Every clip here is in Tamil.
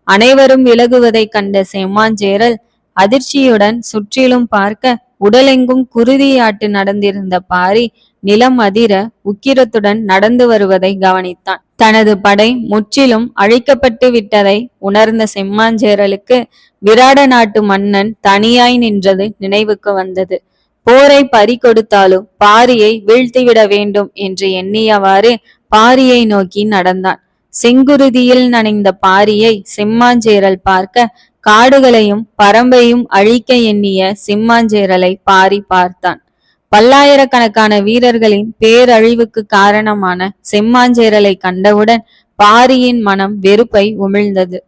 அனைவரும் விலகுவதைக் கண்ட செம்மாஞ்சேரல் அதிர்ச்சியுடன் சுற்றிலும் பார்க்க உடலெங்கும் குருதியாட்டு நடந்திருந்த பாரி நிலம் அதிர உக்கிரத்துடன் நடந்து வருவதை கவனித்தான். தனது படை முற்றிலும் அழிக்கப்பட்டு விட்டதை உணர்ந்த செம்மாஞ்சேரலுக்கு விராட நாட்டு மன்னன் தனியாய் நின்றது நினைவுக்கு வந்தது. போரை பறி கொடுத்தாலும் பாரியை வீழ்த்திவிட வேண்டும் என்று எண்ணியவாறு பாரியை நோக்கி நடந்தான். செங்குருதியில் நனைந்த பாரியை செம்மாஞ்சேரல் பார்க்க காடுகளையும் பரம்பையும் அழிக்க எண்ணிய செம்மாஞ்சேரலை பாரி பார்த்தான். பல்லாயிரக்கணக்கான வீரர்களின் பேரழிவுக்கு காரணமான செம்மாஞ்சேரலை கண்டவுடன் பாரியின் மனம் வெறுப்பை உமிழ்ந்தது.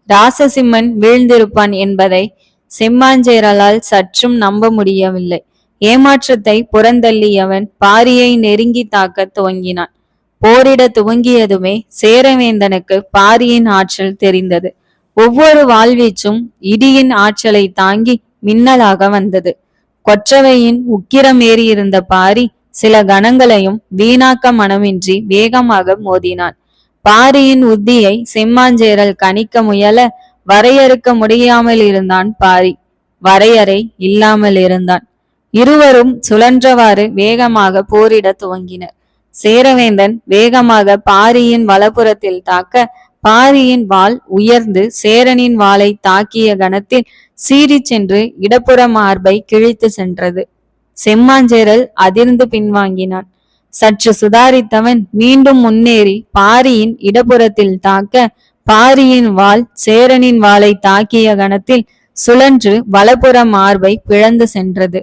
ராசசிம்மன் வீழ்ந்திருப்பான் என்பதை செம்மாஞ்சேரலால் சற்றும் நம்ப முடியவில்லை. ஏமாற்றத்தை புறந்தள்ளியவன் பாரியை நெருங்கி தாக்க துவங்கினான். போரிட துவங்கியதுமே சேரவேந்தனுக்கு பாரியின் ஆற்றல் தெரிந்தது. ஒவ்வொரு வாழ்வீச்சும் இடியின் ஆற்றலை தாங்கி மின்னலாக வந்தது. கொற்றவையின் உக்கிரமேறியிருந்த பாரி சில கணங்களையும் வீணாக்க மனமின்றி வேகமாக மோதினான். பாரியின் உத்தியை செம்மாஞ்சேரல் கணிக்க முயல வரையறுக்க முடியாமல் இருந்தான் பாரி. வரையறை இல்லாமல் இருந்தான். இருவரும் சுழன்றவாறு வேகமாக போரிட துவங்கினர். சேரவேந்தன் வேகமாக பாரியின் வலப்புறத்தில் தாக்க பாரியின் வாள் உயர்ந்து சேரனின் வாளை தாக்கிய கணத்தில் சீறி சென்று இடப்புற மார்பை கிழித்து சென்றது. செம்மாஞ்சேரல் அதிர்ந்து பின்வாங்கினான். சற்று சுதாரித்தவன் மீண்டும் முன்னேறி பாரியின் இடப்புறத்தில் தாக்க பாரியின் வாள் சேரனின் வாளை தாக்கிய கணத்தில் சுழன்று வலப்புற மார்பை பிளந்து சென்றது.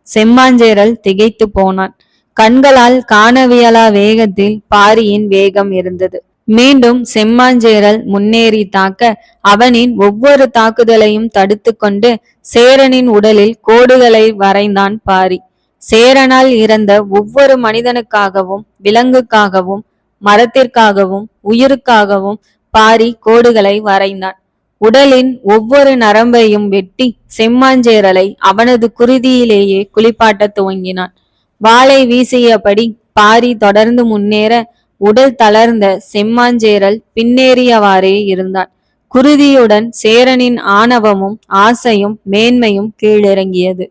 செம்மாஞ்சேரல் திகைத்து போனான். கண்களால் காணவியலா வேகத்தில் பாரியின் வேகம் இருந்தது. மீண்டும் செம்மாஞ்சேரல் முன்னேறி தாக்க அவனின் ஒவ்வொரு தாக்குதலையும் தடுத்து கொண்டு சேரனின் உடலில் கோடுகளை வரைந்தான் பாரி. சேரனால் இறந்த ஒவ்வொரு மனிதனுக்காகவும் விலங்குக்காகவும் மரத்திற்காகவும் உயிருக்காகவும் பாரி கோடுகளை வரைந்தான். உடலின் ஒவ்வொரு நரம்பையும் வெட்டி செம்மாஞ்சேரலை அவனது குருதியிலேயே குளிப்பாட்ட துவங்கினான். வாளை வீசியபடி பாரி தொடர்ந்து முன்னேற உடல் தளர்ந்த செம்மாஞ்சேரல் பின்னேறியவாறே இருந்தான். குருதியுடன் சேரனின் ஆணவமும் ஆசையும் மேன்மையும் கீழிறங்கியது.